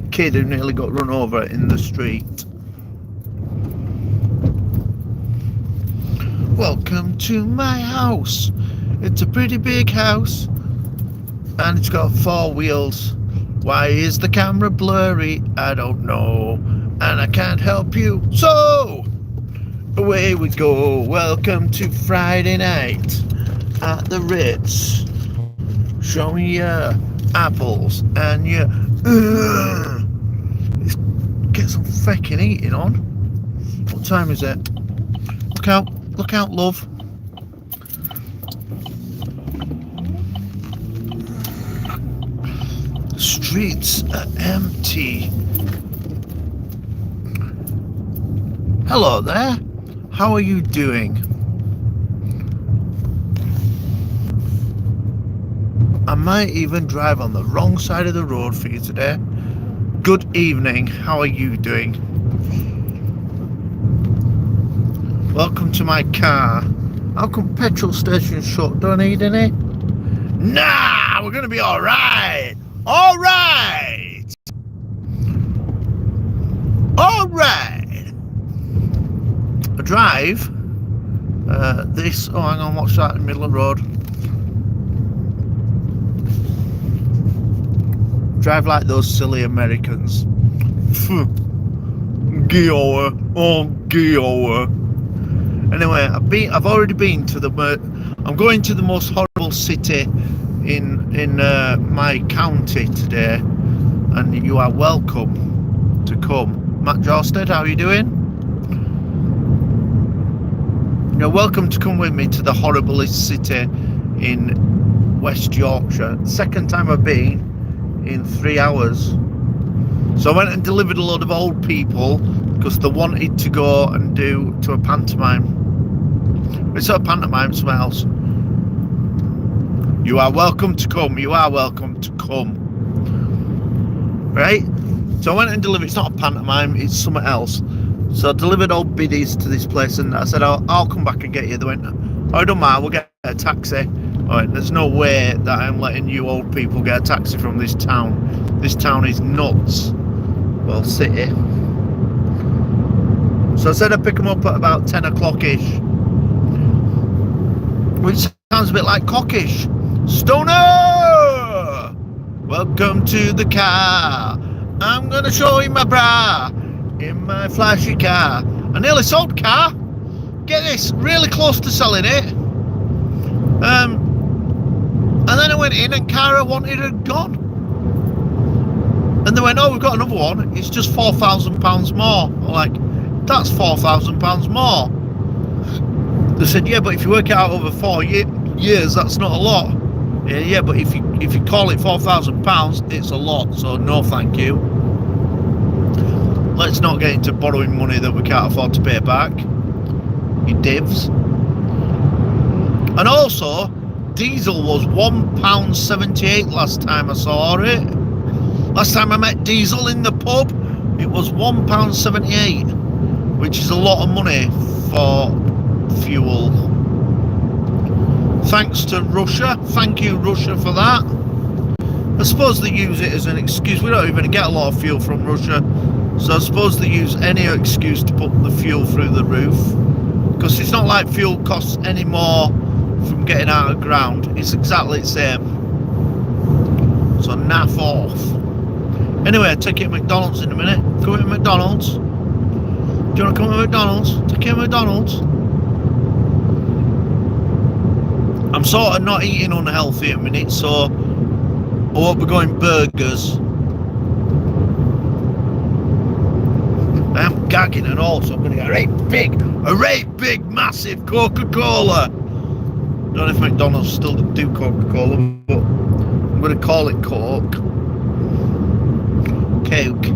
kid who nearly got run over in the street. Welcome to my house. It's a pretty big house and it's got 4 wheels. Why is the camera blurry? I don't know, and I can't help you. So away we go. Welcome to Friday night at the Ritz. Show me your apples and your get some fucking eating on. What time is it? Look out, love. The streets are empty. Hello there. How are you doing? I might even drive on the wrong side of the road for you today. Good evening. How are you doing? Welcome to my car. How come petrol stations shut? Don't need any? Nah, we're gonna be alright. Alright. Alright. I drive this. Oh, hang on, what's that in the middle of the road? Drive like those silly Americans. Geower. Oh, Geower. Anyway, I've already been to I'm going to the most horrible city in my county today, and you are welcome to come. Matt Jorsted, how are you doing? You're welcome to come with me to the horriblest city in West Yorkshire. Second time I've been in 3 hours. So I went and delivered a load of old people because they wanted to go and do to a pantomime. It's not a pantomime, something else. You are welcome to come. You are welcome to come. Right? So I went and delivered. It's not a pantomime. It's something else. So I delivered old biddies to this place, and I said, I'll come back and get you. They went, oh, don't mind. We'll get a taxi. All right, there's no way that I'm letting you old people get a taxi from this town. This town is nuts. Well, city. So I said I'd pick them up at about 10 o'clock-ish. Which sounds a bit like cockish. Stoner! Welcome to the car. I'm going to show you my bra in my flashy car. I nearly sold car. Get this, really close to selling it. And then I went in and Cara wanted it gone. And they went, oh, we've got another one. It's just £4,000 more. I'm like, that's £4,000 more. They said, yeah, but if you work it out over 4 years, that's not a lot. Yeah, but if you call it £4,000, it's a lot. So no, thank you. Let's not get into borrowing money that we can't afford to pay back. You divs. And also, diesel was £1.78 last time I saw it. Last time I met diesel in the pub, it was £1.78, which is a lot of money for fuel. Thanks to Russia. Thank you, Russia, for that. I suppose they use it as an excuse. We don't even get a lot of fuel from Russia, so I suppose they use any excuse to put the fuel through the roof, because it's not like fuel costs any more from getting out of the ground. It's exactly the same. So naff off. Anyway, take you to McDonald's in a minute. Come to McDonald's. Do you want to come to McDonald's? Take you to McDonald's. I'm sort of not eating unhealthy at the minute, so I won't be going burgers. I am gagging and all, so I'm going to get a right big, massive Coca-Cola. Don't know if McDonald's still do Coca-Cola, but I'm going to call it Coke. Coke.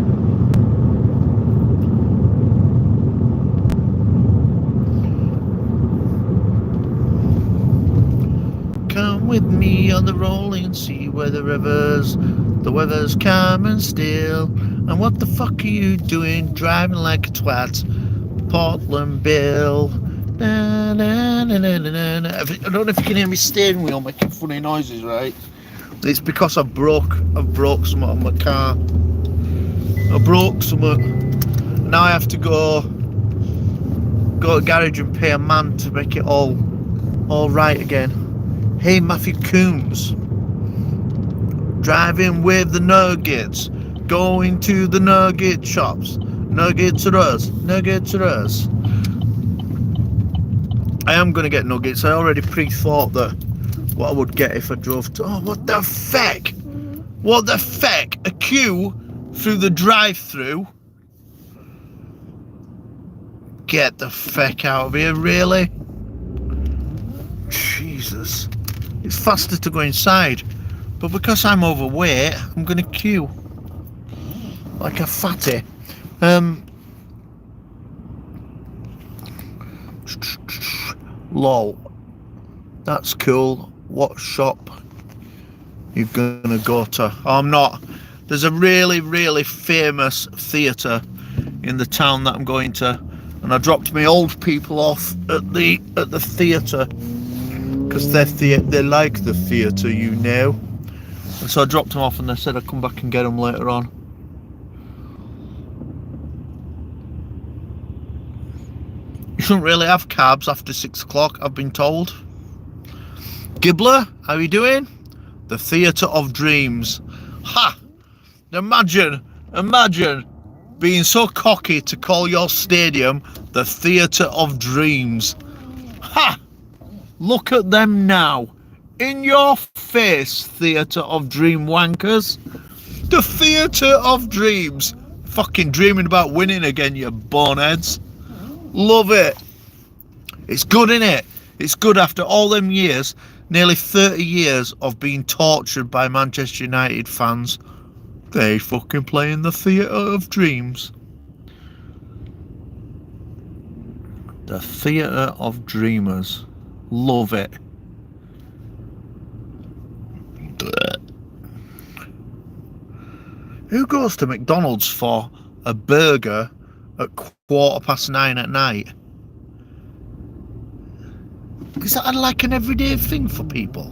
Come with me on the rolling sea where the weather's calm and still. And what the fuck are you doing driving like a twat? Portland Bill. Na, na, na, na, na, na. I don't know if you can hear my steering wheel making funny noises, right? It's because I've broke something on my car. I broke something. Now I have to go to garage and pay a man to make it all right again. Hey, Matthew Coombs. Driving with the nuggets. Going to the nugget shops. Nuggets are us. Nuggets are us. I am going to get nuggets. I already pre-thought that what I would get if I drove to... Oh, what the feck? What the feck? A queue through the drive-through? Get the feck out of here, really? Jesus. It's faster to go inside. But because I'm overweight, I'm going to queue. Like a fatty. Lol. That's cool. What shop you gonna go to? Oh, I'm not. There's a really, really famous theatre in the town that I'm going to, and I dropped my old people off at the theatre because they like the theatre, you know. And so I dropped them off, and they said I'd come back and get them later on. You shouldn't really have carbs after 6 o'clock, I've been told. Gibbler, how are you doing? The Theatre of Dreams. Ha! Imagine being so cocky to call your stadium the Theatre of Dreams. Ha! Look at them now. In your face, Theatre of Dream wankers. The Theatre of Dreams. Fucking dreaming about winning again, you boneheads. Love it. It's good, innit? It's good after all them years, nearly 30 years of being tortured by Manchester United fans. They fucking play in the Theatre of Dreams. The Theatre of Dreamers. Love it. Who goes to McDonald's for a burger at 9:15 at night? Is that like an everyday thing for people?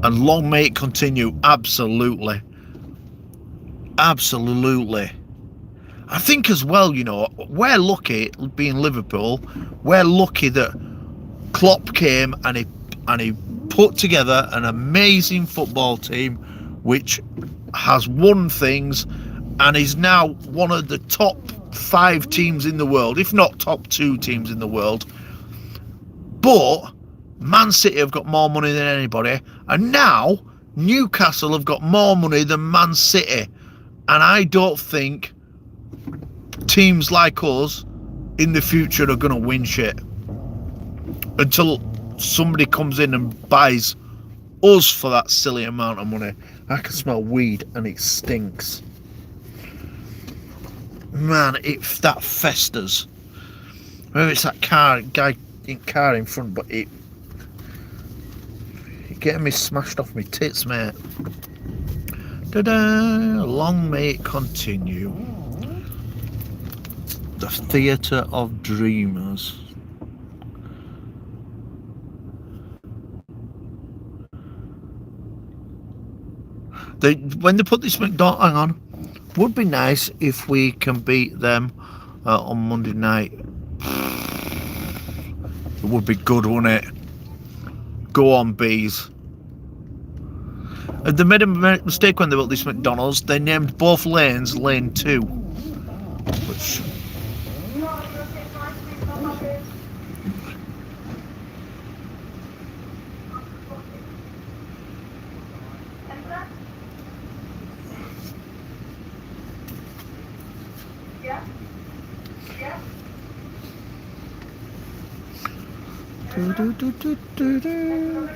And long may it continue. Absolutely. Absolutely. I think as well, you know, we're lucky, being Liverpool, we're lucky that Klopp came and he put together an amazing football team which has won things and is now one of the top 5 teams in the world, if not top 2 teams in the world. But Man City have got more money than anybody, and now Newcastle have got more money than Man City, and I don't think teams like us in the future are going to win shit until somebody comes in and buys us for that silly amount of money. I can smell weed and it stinks. Man, if that festers. Maybe it's that car in front, but it getting me smashed off my tits, mate. Ta-da! Long may it continue. The Theatre of Dreamers. When they put this McDonald's, hang on, would be nice if we can beat them on Monday night. It would be good, wouldn't it? Go on, bees. They made a mistake when they built this McDonald's. They named both lanes Lane 2. Which... Do.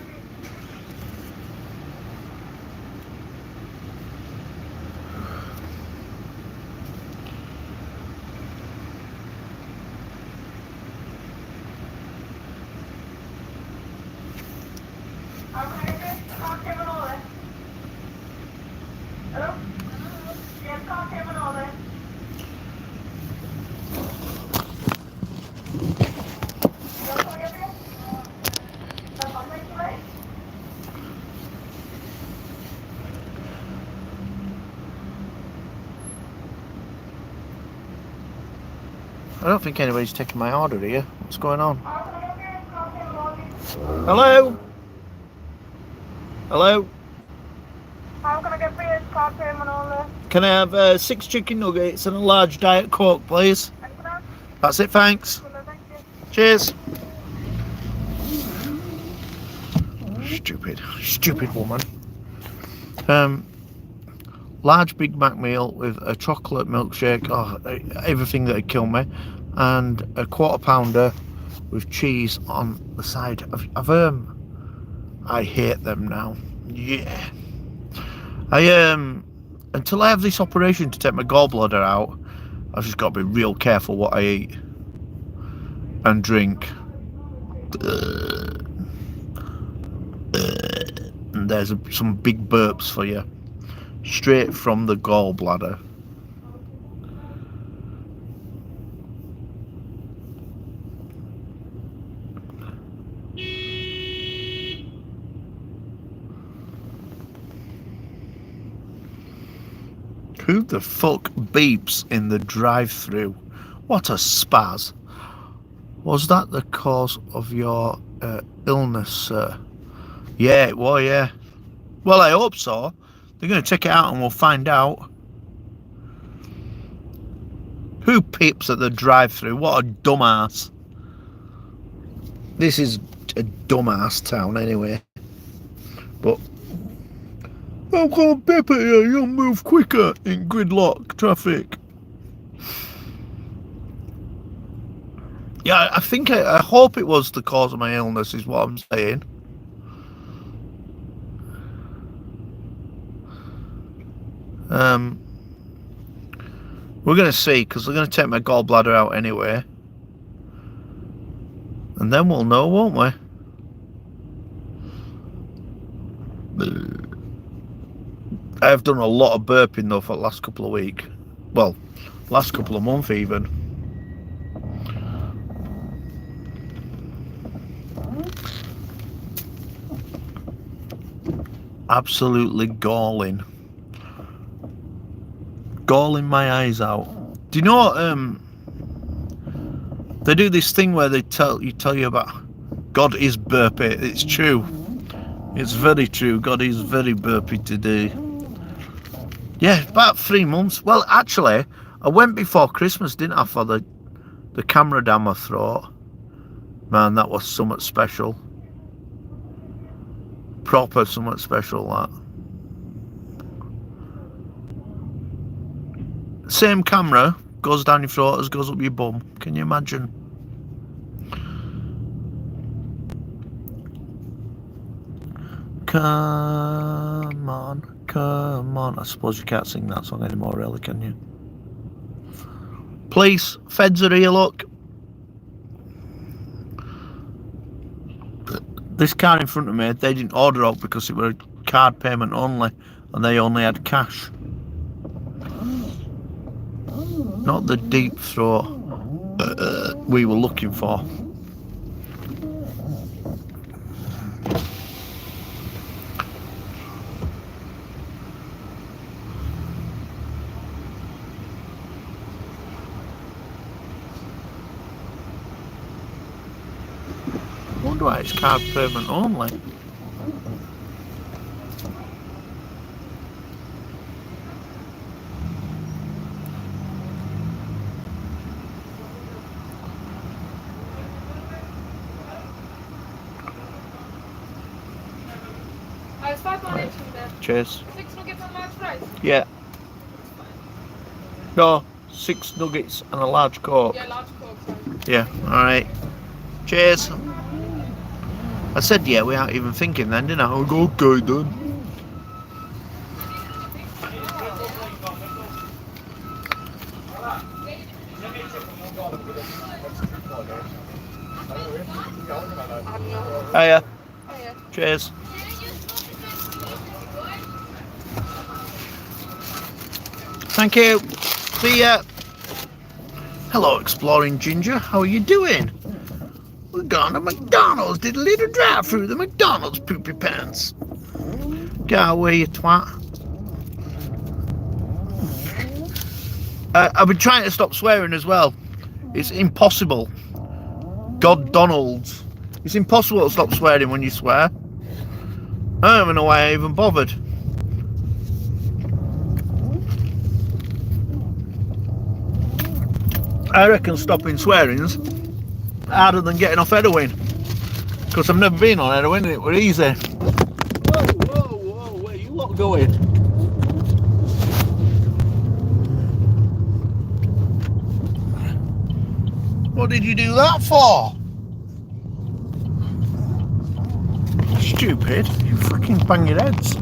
I don't think anybody's taking my order here. What's going on? Hello? Hello? How can I get free card payment only? Can I have 6 chicken nuggets and a large Diet Coke, please? That's it, thanks. Thank you. Cheers. Stupid woman. Large Big Mac meal with a chocolate milkshake, everything that'd kill me, and a quarter pounder with cheese on the side of I hate them now. Yeah. Until I have this operation to take my gallbladder out, I've just got to be real careful what I eat and drink. And there's some big burps for you, straight from the gallbladder. Who the fuck beeps in the drive-through? What a spaz. Was that the cause of your illness, sir? Yeah, it was, yeah. Well, I hope so. They're going to check it out and we'll find out. Who peeps at the drive-through? What a dumbass. This is a dumbass town anyway. But I'm going to beep at you. You'll move quicker in gridlock traffic. Yeah, I hope it was the cause of my illness is what I'm saying. We're going to see, because they're going to take my gallbladder out anyway. And then we'll know, won't we? I have done a lot of burping though for the last couple of weeks. Well, last couple of months even. Absolutely galling. Galling my eyes out. Do you know they do this thing where they tell you about God is burpy. It's true. It's very true. God is very burpy today. Yeah, about 3 months. Well, actually, I went before Christmas, didn't I, for the camera down my throat. Man, that was somewhat special. Proper somewhat special, that. Same camera goes down your throat as goes up your bum. Can you imagine? Come on, come on. I suppose you can't sing that song anymore, really, can you? Police, feds are here, look. This car in front of me, they didn't order out because it was card payment only, and they only had cash. Not the deep throat we were looking for. I wonder why it's card payment only. It's 5.18 there. Cheers. 6 nuggets and large fries? Yeah. No, 6 nuggets and a large Coke. Yeah, large Coke, fine. Yeah, alright. Cheers. I said yeah without even thinking then, didn't I? I go, okay then. Hiya. Hiya. Cheers. Thank you. See ya. Hello, Exploring Ginger. How are you doing? We're going to McDonald's. Did a little drive through the McDonald's poopy pants. Go away, you twat. I've been trying to stop swearing as well. It's impossible. God Donalds. It's impossible to stop swearing when you swear. I don't even know why I even bothered. I reckon stopping swearing's harder than getting off heroin. Because I've never been on heroin and it were easy. Whoa, whoa, whoa, where you lot going? What did you do that for? Stupid, you fucking bang your heads.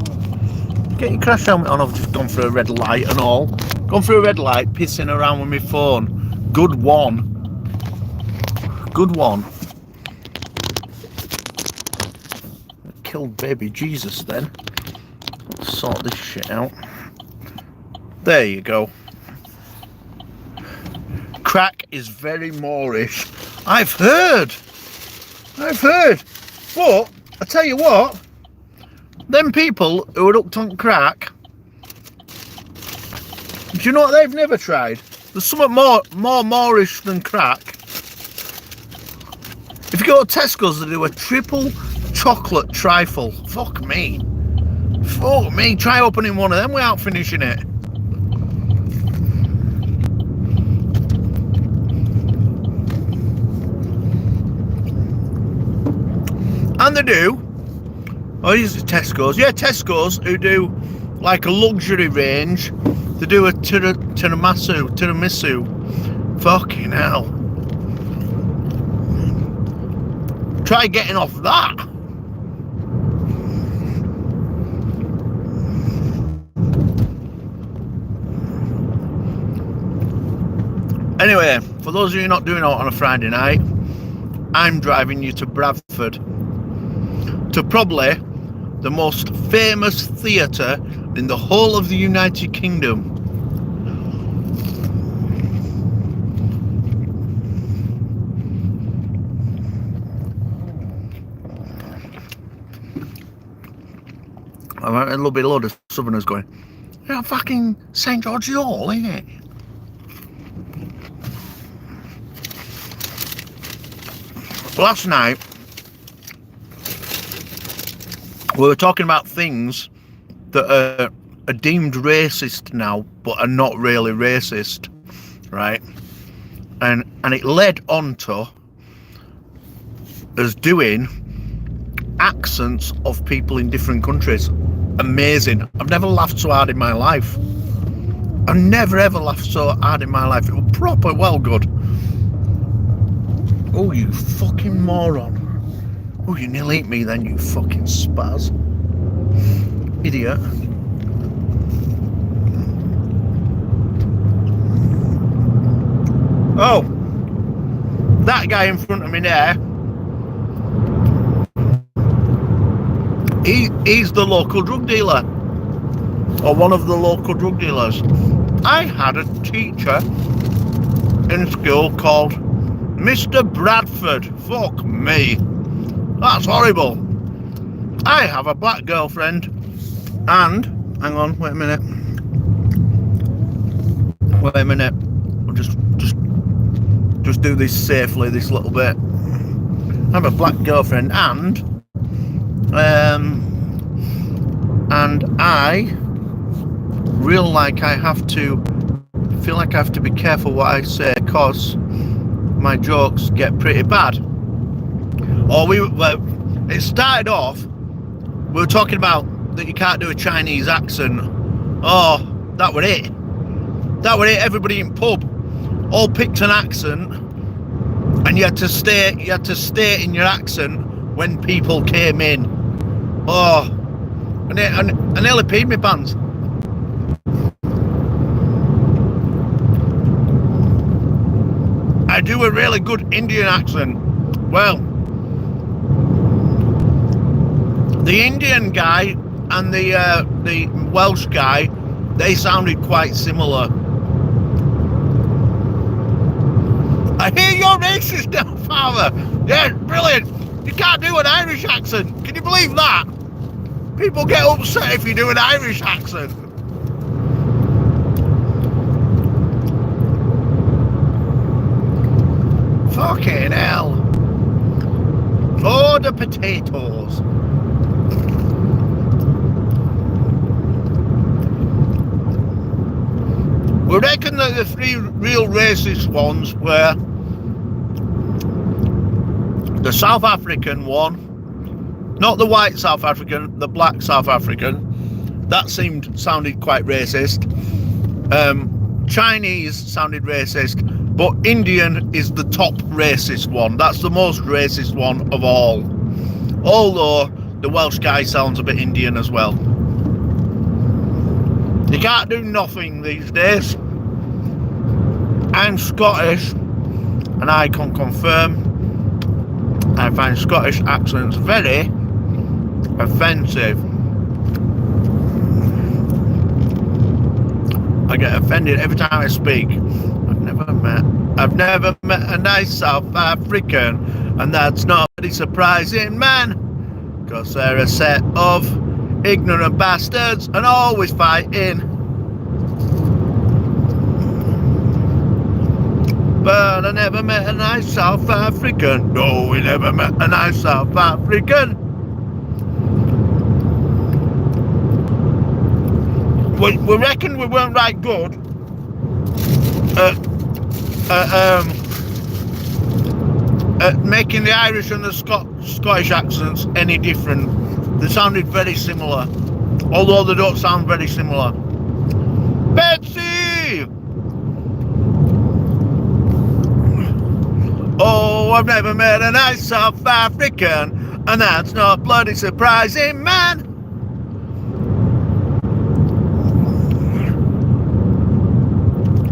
Get your crash helmet on. I've just gone through a red light and all. Gone through a red light, pissing around with my phone. Good one. Good one. Killed baby Jesus then. Let's sort this shit out. There you go. Crack is very Moorish. I've heard. But I tell you what, them people who are hooked on crack, do you know what they've never tried? There's something more Moorish than crack. If you go to Tesco's, they do a triple chocolate trifle. Fuck me. Fuck me. Try opening one of them without finishing it. And they do. Oh, is it Tesco's? Yeah, Tesco's, who do like a luxury range. They do a tiramisu. Fucking hell. Try getting off that. Anyway, for those of you not doing it on a Friday night, I'm driving you to Bradford. To probably the most famous theatre in the whole of the United Kingdom. There'll be a load of Southerners going, yeah, fucking St George's Hall, ain't it? Last night, we were talking about things that are deemed racist now, but are not really racist, right? And it led on to us doing accents of people in different countries. Amazing. I've never laughed so hard in my life. I've never ever laughed so hard in my life. It was proper well good. Oh, you fucking moron. Oh, you nearly ate me then, you fucking spaz. Idiot. Oh, that guy in front of me there, he's the local drug dealer, or one of the local drug dealers. I had a teacher in school called Mr. Bradford. Fuck me. That's horrible. I have a black girlfriend and, hang on, wait a minute. I'll just do this safely, this little bit. I have a black girlfriend and I feel like I have to be careful what I say, because my jokes get pretty bad. Or it started off, we were talking about that you can't do a Chinese accent. Oh, that were it. Everybody in pub all picked an accent, and you had to stay in your accent when people came in. Oh, and I nearly peed my pants. I do a really good Indian accent. Well, the Indian guy and the Welsh guy, they sounded quite similar. I hear you're racist now, Father. Yeah, brilliant. You can't do an Irish accent. Can you believe that? People get upset if you do an Irish accent. Fucking hell. For the potatoes. We reckon that the three real racist ones were the South African one, not the white South African, the black South African. That sounded quite racist. Chinese sounded racist, but Indian is the top racist one. That's the most racist one of all. Although the Welsh guy sounds a bit Indian as well. You can't do nothing these days. I'm Scottish, and I can confirm I find Scottish accents very offensive. I get offended every time I speak. I've never met a nice South African, and that's not very surprising, man, because they're a set of ignorant bastards and always fighting. But I never met a nice South African. No, we never met a nice South African. We reckon we weren't right good at making the Irish and the Scottish accents any different. They sounded very similar, although they don't sound very similar. Betsy! Oh, I've never met a nice South African, and that's not bloody surprising, man.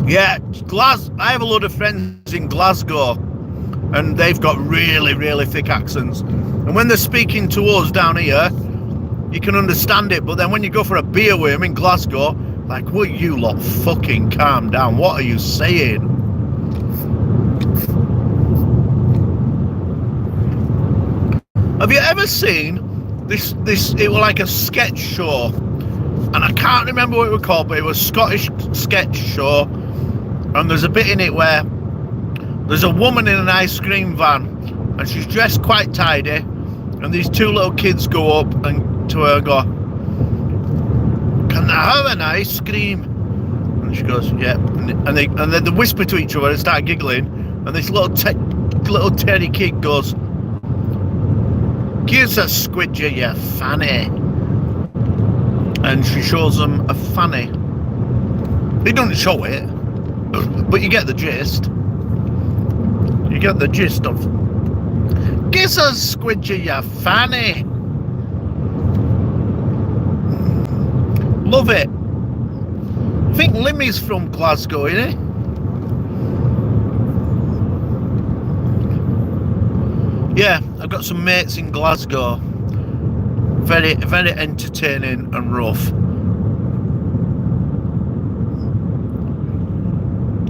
Yeah, I have a lot of friends in Glasgow, and they've got really, really thick accents. And when they're speaking to us down here, you can understand it, but then when you go for a beer with them in Glasgow, like, will you lot fucking calm down? What are you saying? Have you ever seen this? It was like a sketch show, and I can't remember what it was called, but it was a Scottish sketch show. And there's a bit in it where there's a woman in an ice cream van, and she's dressed quite tidy, and these two little kids go up and to her and go, "Can I have an ice cream?" And she goes, "Yeah." And then they whisper to each other and start giggling, and this little Terry kid goes, "Here's a squidger, you fanny." And she shows them a fanny. He doesn't show it, but you get the gist. You get the gist of, "Kiss a squidger, you fanny." Love it. I think Limmy's from Glasgow, isn't he? Yeah, I've got some mates in Glasgow. Very, very entertaining and rough.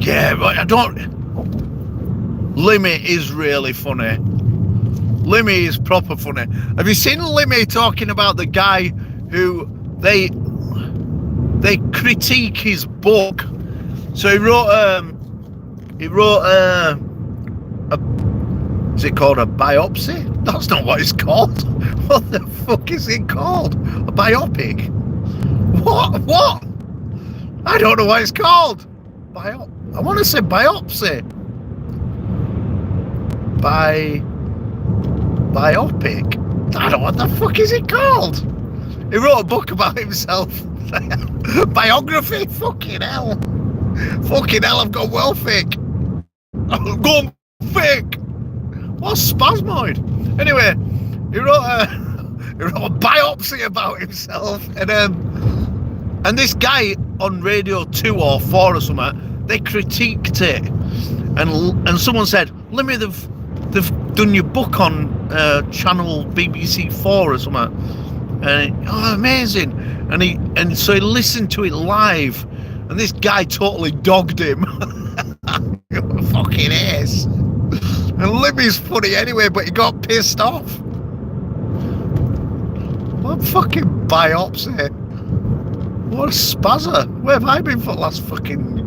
Yeah, but I don't... Limmy is really funny. Limmy is proper funny. Have you seen Limmy talking about the guy who they critique his book? So he wrote is it called a biopsy? That's not what it's called. What the fuck is it called? A biopic? What? I don't know what it's called. I want to say biopsy. Biopic? I don't know what the fuck is it called. He wrote a book about himself. Biography? Fucking hell. Fucking hell, I've got well thick. I've gone thick. What spasmoid? Anyway, he wrote a biopsy about himself, and this guy on Radio 2 or 4 or something, they critiqued it, and someone said, "Limmy, they've done your book on channel BBC 4 or something," and oh, amazing! And so he listened to it live, and this guy totally dogged him. Fucking ace. And Limmy's funny anyway, but he got pissed off. What fucking biopsy? What a spazzer. Where have I been for the last fucking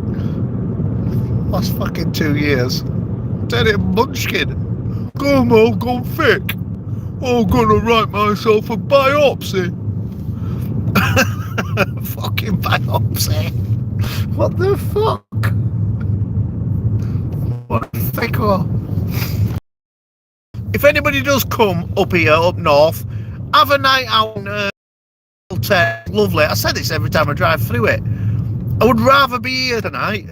2 years? Teddy Munchkin. Come on, go thick. I'm gonna write myself a biopsy. Fucking biopsy. What the fuck? What a thicker. If anybody does come up here, up north, have a night out in lovely. I say this every time I drive through it. I would rather be here tonight.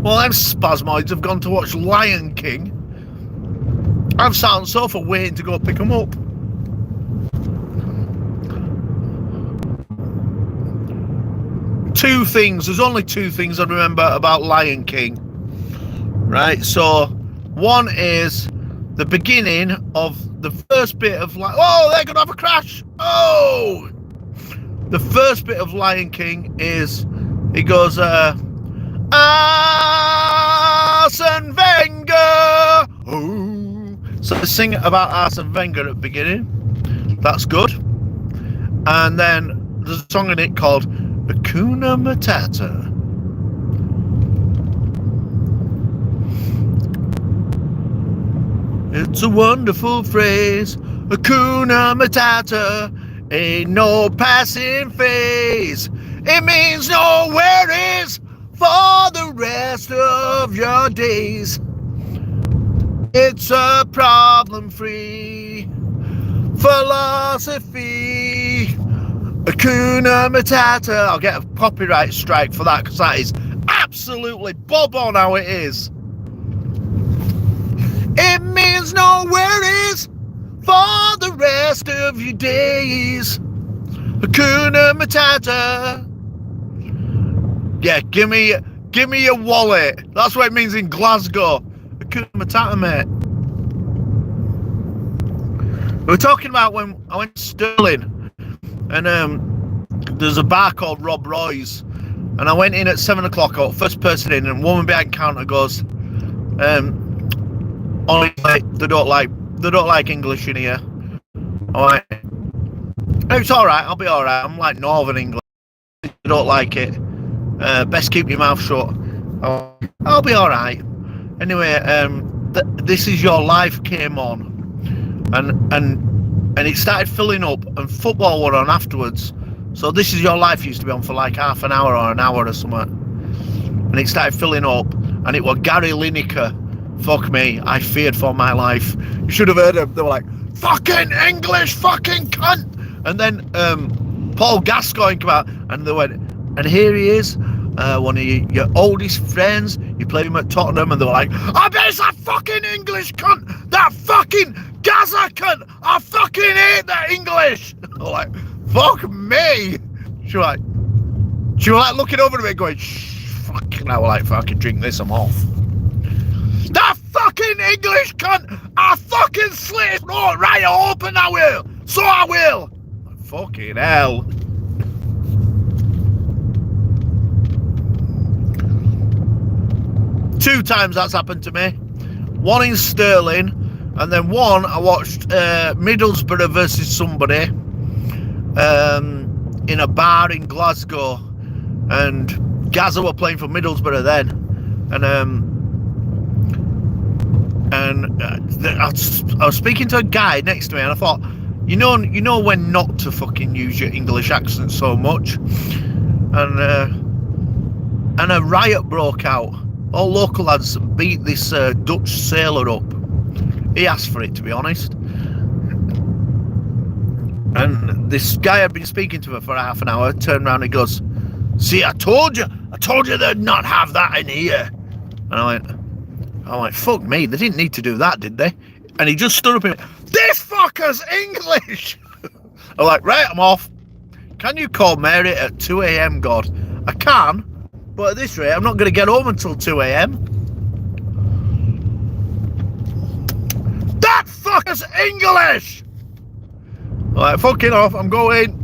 Well, them spasmoids have gone to watch Lion King. I've sat on the sofa waiting to go pick them up. Two things. There's only two things I remember about Lion King. Right, so one is the beginning of the first bit of like, oh, they're gonna have a crash. Oh, the first bit of Lion King is he goes, Arsene Wenger. Oh, so they sing about Arsene Wenger at the beginning. That's good. And then there's a song in it called Hakuna Matata. It's a wonderful phrase. Hakuna Matata ain't no passing phase. It means no worries for the rest of your days. It's a problem-free philosophy. Hakuna Matata. I'll get a copyright strike for that because that is absolutely bob on how it is. It means no worries for the rest of your days. Hakuna Matata. Yeah, give me your wallet. That's what it means in Glasgow. Hakuna Matata, mate. We were talking about when I went to Stirling, and there's a bar called Rob Roy's, and I went in at 7 o'clock. I was first person in, and a woman behind the counter goes, honestly, they don't like English in here. I'm like, it's all right. I'll be all right. I'm like Northern English. They don't like it. Best keep your mouth shut. I'll be all right. Anyway, This Is Your Life came on, and it started filling up, and football were on afterwards. So This Is Your Life used to be on for like half an hour or an hour or something, and it started filling up, and it was Gary Lineker. Fuck me, I feared for my life. You should have heard them. They were like, fucking English, fucking cunt. And then Paul Gascoigne came out, and they went, and here he is, one of your oldest friends. You played him at Tottenham, and they were like, I bet it's that fucking English cunt, that fucking Gaza cunt. I fucking hate that English. I'm like, fuck me. She was like looking over at me going, shh, fucking hell, like, fucking drink this, I'm off. That fucking English cunt! I fucking slit his throat right open, I will! So I will! Fucking hell. Two times that's happened to me. One in Stirling, and then one I watched Middlesbrough versus somebody in a bar in Glasgow, and Gaza were playing for Middlesbrough then, and I was speaking to a guy next to me, and I thought, you know when not to fucking use your English accent so much, and a riot broke out. All local lads beat this Dutch sailor up. He asked for it, to be honest. And this guy had been speaking to her for half an hour, turned around and goes, see, I told you they'd not have that in here. And I went, fuck me, they didn't need to do that, did they? And he just stood up and went, this fucker's English! I'm like, right, I'm off. Can you call Mary at 2 a.m, God? I can, but at this rate, I'm not going to get home until 2 a.m. That fucker's English! I'm like, fucking off, I'm going.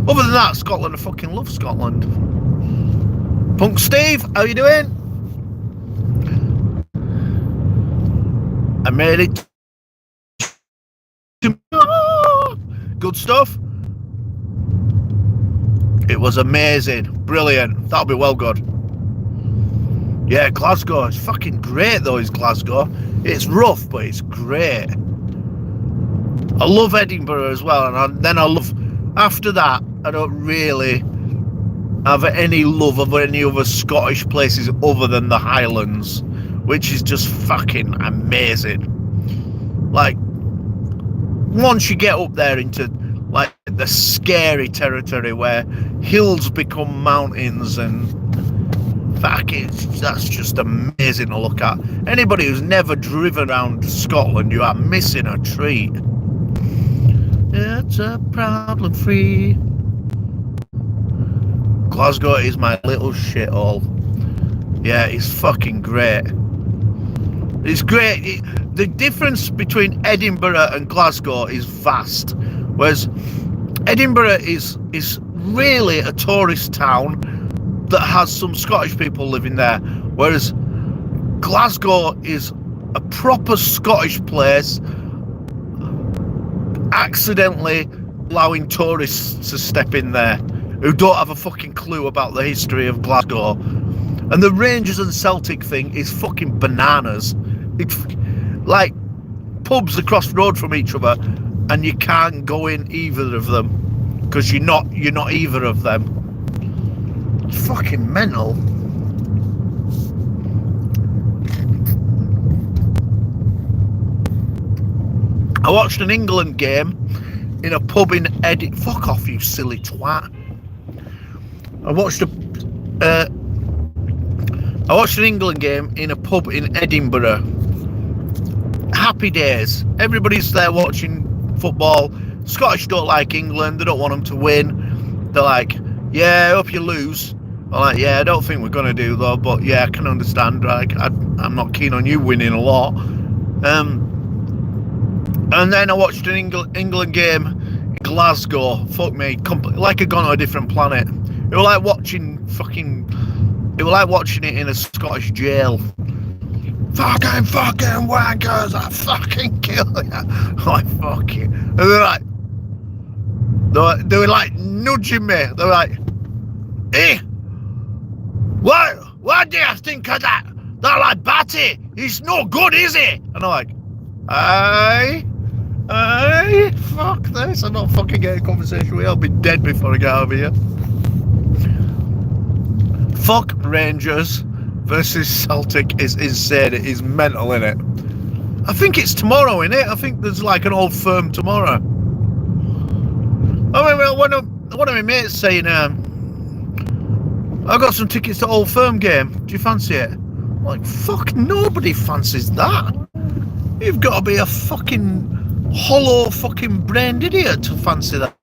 Other than that, Scotland, I fucking love Scotland. Punk Steve, how you doing? I made it. Good stuff. It was amazing, brilliant. That'll be well good. Yeah, Glasgow is fucking great though, is Glasgow. It's rough, but it's great. I love Edinburgh as well, and then I love, after that, I don't really have any love of any other Scottish places other than the Highlands, which is just fucking amazing. Like, once you get up there into like the scary territory where hills become mountains and fuck it, that's just amazing to look at. Anybody who's never driven around Scotland, you are missing a treat. It's a problem-free. Glasgow is my little shithole. Yeah, it's fucking great. It's great. The difference between Edinburgh and Glasgow is vast. Whereas Edinburgh is really a tourist town that has some Scottish people living there. Whereas Glasgow is a proper Scottish place, accidentally allowing tourists to step in there who don't have a fucking clue about the history of Glasgow. And the Rangers and Celtic thing is fucking bananas. It's like pubs across the road from each other, and you can't go in either of them because you're not either of them. It's fucking mental. I watched an England game in a pub in Edinburgh. Fuck off, you silly twat. I watched an England game in a pub in Edinburgh. Happy days. Everybody's there watching football. Scottish don't like England. They don't want them to win. They're like, yeah, I hope you lose. I'm like, yeah, I don't think we're going to do though, but yeah, I can understand. Like, I'm not keen on you winning a lot. And then I watched an England game in Glasgow. Fuck me, like I'd gone to a different planet. It was like watching it in a Scottish jail. Fucking wankers, I fucking kill you. I'm like, fuck you. And they were like nudging me. They were like, hey, what do you think of that? They're like, Batty, he's no good, is he? And I'm like, aye, fuck this. I'm not fucking getting a conversation with you. I'll be dead before I get out of here. Fuck Rangers versus Celtic is insane. It is mental, innit? I think it's tomorrow, innit? I think there's like an Old Firm tomorrow. I mean, one of my mates saying, I got some tickets to Old Firm game. Do you fancy it? I'm like, fuck, nobody fancies that. You've got to be a fucking hollow fucking brained idiot to fancy that.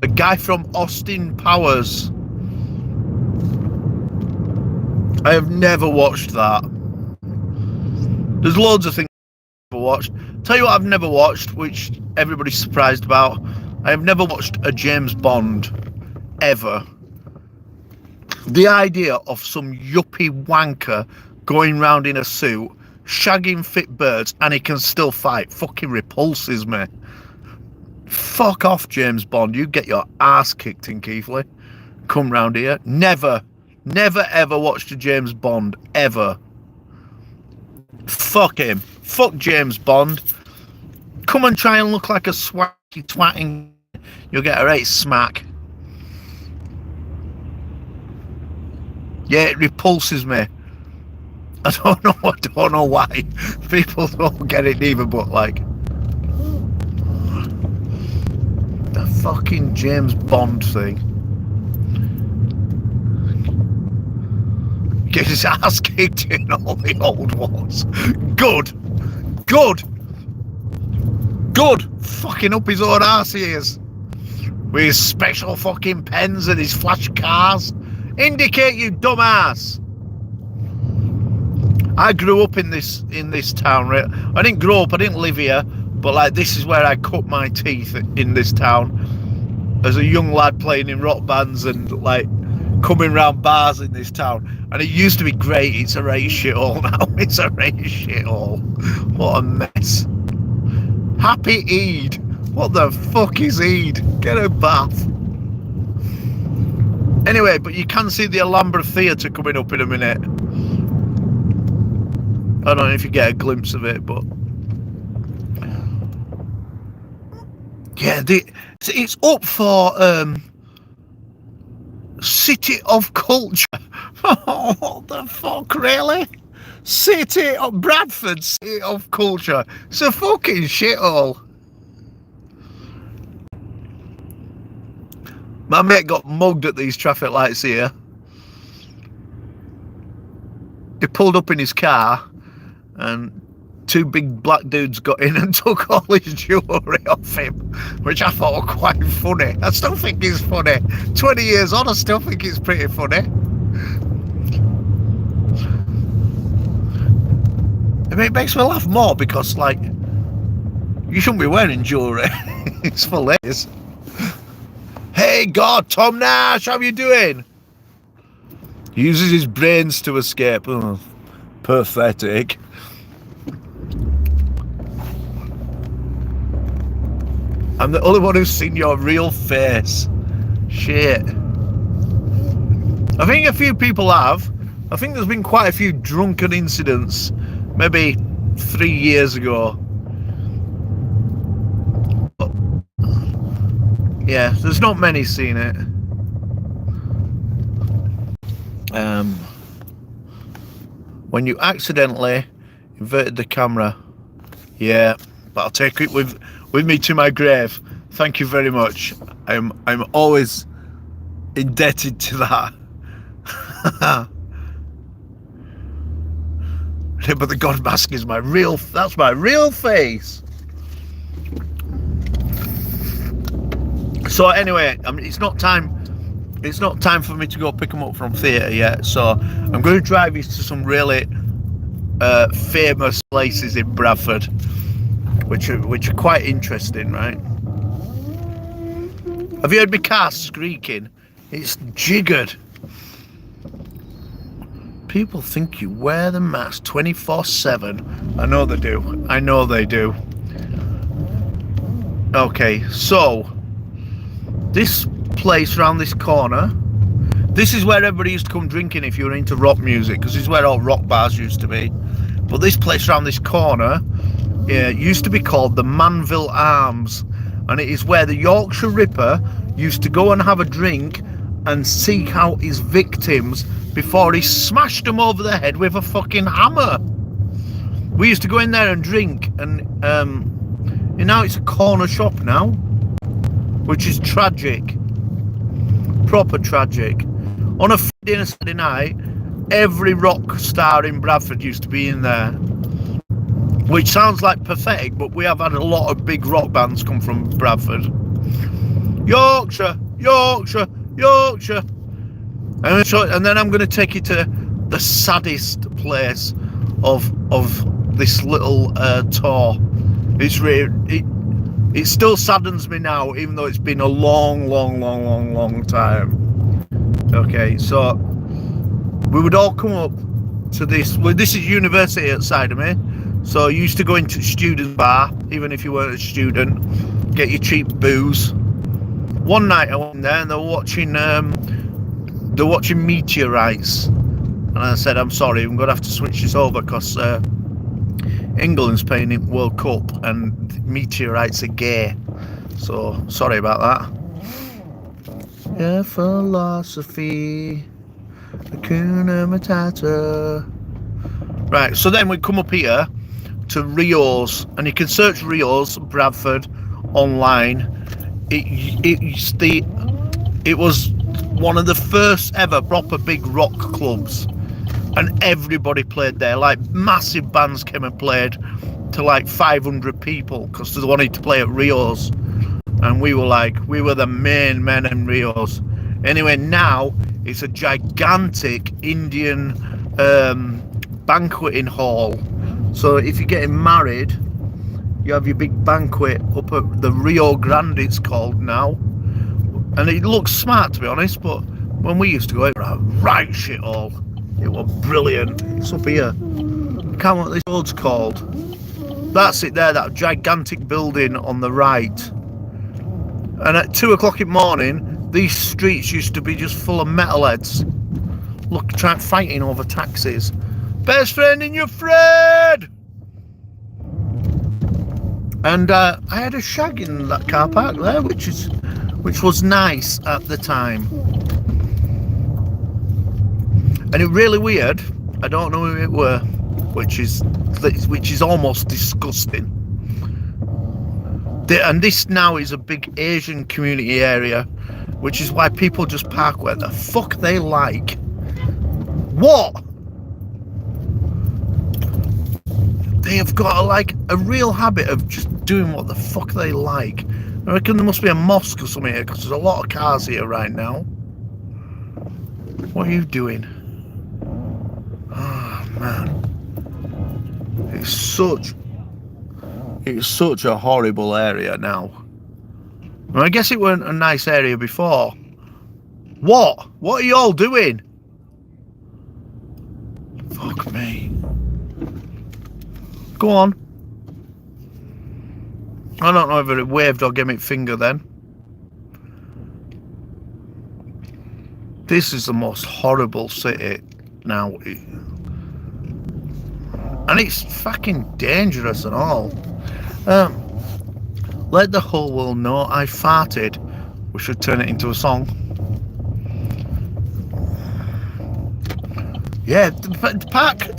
A guy from Austin Powers. I have never watched that. There's loads of things I've never watched. Tell you what I've never watched, which everybody's surprised about. I have never watched a James Bond. Ever. The idea of some yuppie wanker going round in a suit, shagging fit birds, and he can still fight fucking repulses me. Fuck off, James Bond. You get your ass kicked in Keithley. Come round here. Never ever watched a James Bond. Ever. Fuck him. Fuck James Bond. Come and try and look like a swatty twatting. You'll get a right smack. Yeah, it repulses me. I don't know why. People don't get it either, but like... the fucking James Bond thing. Get his ass kicked in all the old ones. Good. Fucking up his own arse he is. With his special fucking pens and his flash cars. Indicate, you dumbass. I grew up in this town, right? I didn't grow up, I didn't live here, but like this is where I cut my teeth in this town as a young lad playing in rock bands and like coming round bars in this town. And it used to be great. It's a right shithole now. It's a right shithole. What a mess. Happy Eid. What the fuck is Eid? Get a bath. Anyway, but you can see the Alhambra Theatre coming up in a minute. I don't know if you get a glimpse of it, but yeah, it's up for City of Culture. What the fuck, really? City of Bradford, City of Culture. It's a fucking shithole. My mate got mugged at these traffic lights here. He pulled up in his car and two big black dudes got in and took all his jewellery off him, which I thought was quite funny. I still think it's funny. 20 years on, I still think it's pretty funny. I mean, it makes me laugh more because, like, you shouldn't be wearing jewellery. It's for ladies. Hey God, Tom Nash, how you doing? He uses his brains to escape. Oh, pathetic. I'm the only one who's seen your real face. Shit. I think a few people have. I think there's been quite a few drunken incidents, maybe 3 years ago. But, yeah, there's not many seen it. When you accidentally inverted the camera. Yeah, but I'll take it with me to my grave. Thank you very much. I'm always indebted to that. But the God mask is that's my real face. So anyway, I mean, it's not time for me to go pick them up from theatre yet, so I'm going to drive you to some really famous places in Bradford, which are quite interesting, right? Have you heard my car squeaking? It's jiggered. People think you wear the mask 24/7. I know they do. I know they do. Okay, so this place around this corner, this is where everybody used to come drinking if you were into rock music, because this is where all rock bars used to be. But this place around this corner, yeah, used to be called the Manville Arms, and it is where the Yorkshire Ripper used to go and have a drink and seek out his victims before he smashed them over the head with a fucking hammer. We used to go in there and drink, and you know, it's a corner shop now, which is tragic, proper tragic. On a Friday and a Saturday night, every rock star in Bradford used to be in there, which sounds like pathetic, but we have had a lot of big rock bands come from Bradford. Yorkshire, Yorkshire, Yorkshire. And then I'm going to take you to the saddest place of this little tour. It's really, it still saddens me now, even though it's been a long time. Okay, so we would all come up to this. Well, this is university outside of me, so you used to go into student bar, even if you weren't a student, get your cheap booze. One night I went there and they were watching meteorites, and I said, I'm sorry, I'm going to have to switch this over because England's playing in World Cup and meteorites are gay, so sorry about that. Yeah, philosophy, Hakuna Matata. Right, so then we come up here to Rio's, and you can search Rio's Bradford online. It was one of the first ever proper big rock clubs, and everybody played there. Like massive bands came and played to like 500 people because they wanted to play at Rio's, and we were the main men in Rio's. Anyway, now it's a gigantic Indian banqueting hall, so if you're getting married, you have your big banquet up at the Rio Grande, it's called now. And it looks smart, to be honest, but when we used to go, it was a right shit hall. It was brilliant. It's up here. I can't remember what this road's called. That's it there, that gigantic building on the right. And at 2 o'clock in the morning, These streets used to be just full of metalheads. Look, fighting over taxis. Best friend in your Fred! And I had a shag in that car park there, which was nice at the time. And it really weird. I don't know who it were, which is almost disgusting. And this now is a big Asian community area, which is why people just park where the fuck they like. What? They have got like a real habit of just doing what the fuck they like. I reckon there must be a mosque or something here, because there's a lot of cars here right now. What are you doing? Oh man, it's such a horrible area now. I guess it weren't a nice area before. What are you all doing? Fuck me. Go on. I don't know whether it waved or gave me a finger then. This is the most horrible city now. And it's fucking dangerous and all. Let the whole world know I farted. We should turn it into a song. Yeah, park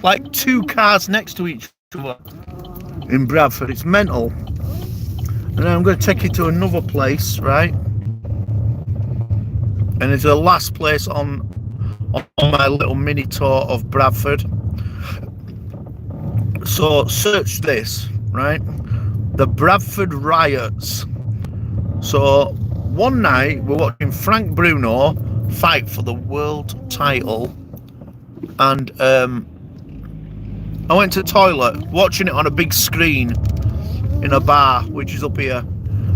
like 2 cars next to each other in Bradford. It's mental. And then I'm going to take you to another place, right? And it's the last place on my little mini tour of Bradford. So search this, right? The Bradford riots. So one night we're watching Frank Bruno fight for the world title, and I went to the toilet, watching it on a big screen in a bar which is up here.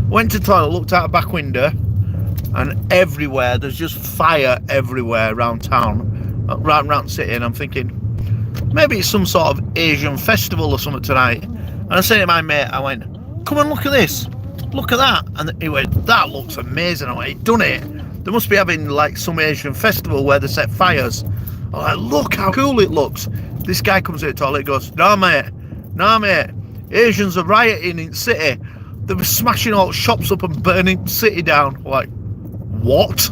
Went to the toilet, looked out a back window, and everywhere there's just fire everywhere around town, around the city, and I'm thinking maybe it's some sort of Asian festival or something tonight. And I said to my mate, I went, come and look at this, look at that. And he went, that looks amazing. I went, he done it. They must be having like some Asian festival where they set fires. I'm like, look how cool it looks. This guy comes to the toilet and goes, no mate, Asians are rioting in the city. They were smashing all shops up and burning the city down. I'm like, what?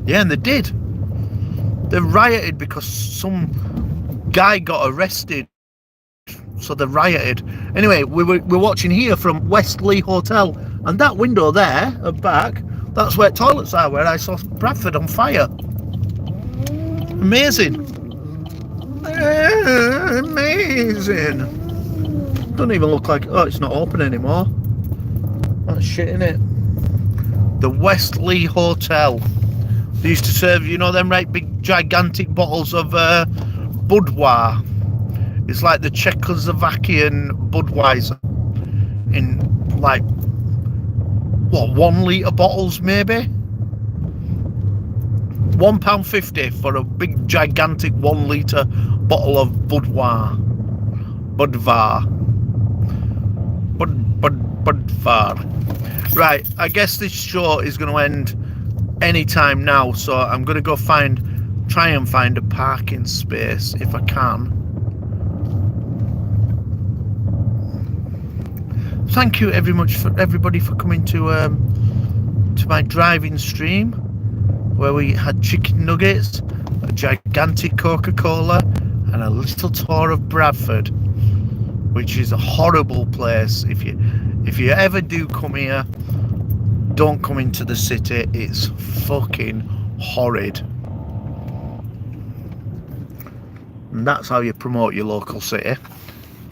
Yeah, and they did. They rioted because some guy got arrested, so they rioted. Anyway, we're watching here from Westley Hotel, and that window there at back, that's where toilets are, where I saw Bradford on fire. Amazing. Amazing. Doesn't even look like, oh, it's not open anymore. That's shit, innit? The Westley Hotel. They used to serve, you know, them right big gigantic bottles of Budweiser. It's like the Czechoslovakian Budweiser in like, what, 1 litre bottles maybe? £1.50 for a big gigantic 1 litre bottle of Budweiser. Right, I guess this show is going to end anytime now, so I'm going to go try and find a parking space if I can. Thank you everybody for coming to my driving stream, where we had chicken nuggets, a gigantic Coca-Cola, and a little tour of Bradford, which is a horrible place. If you ever do come here, don't come into the city. It's fucking horrid. And that's how you promote your local city.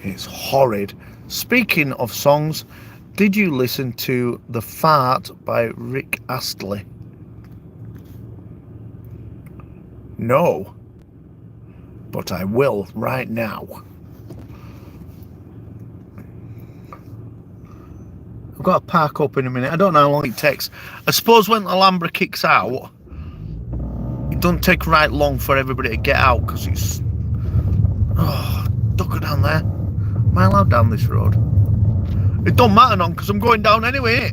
It's horrid. Speaking of songs, did you listen to The Fart by Rick Astley? No, but I will right now. I've got to park up in a minute. I don't know how long it takes. I suppose when Alhambra kicks out, it doesn't take right long for everybody to get out, because it's... Oh, don't go down there. Am I allowed down this road? It don't matter none, because I'm going down anyway.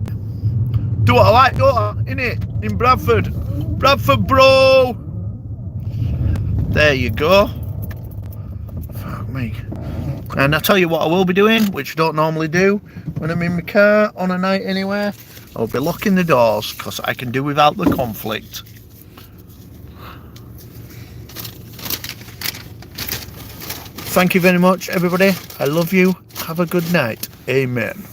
Do what I like, don't I? Innit? In Bradford. Bradford, bro! There you go. Fuck me. And I tell you what I will be doing, which I don't normally do when I'm in my car on a night anywhere. I'll be locking the doors because I can do without the conflict. Thank you very much, everybody. I love you. Have a good night. Amen.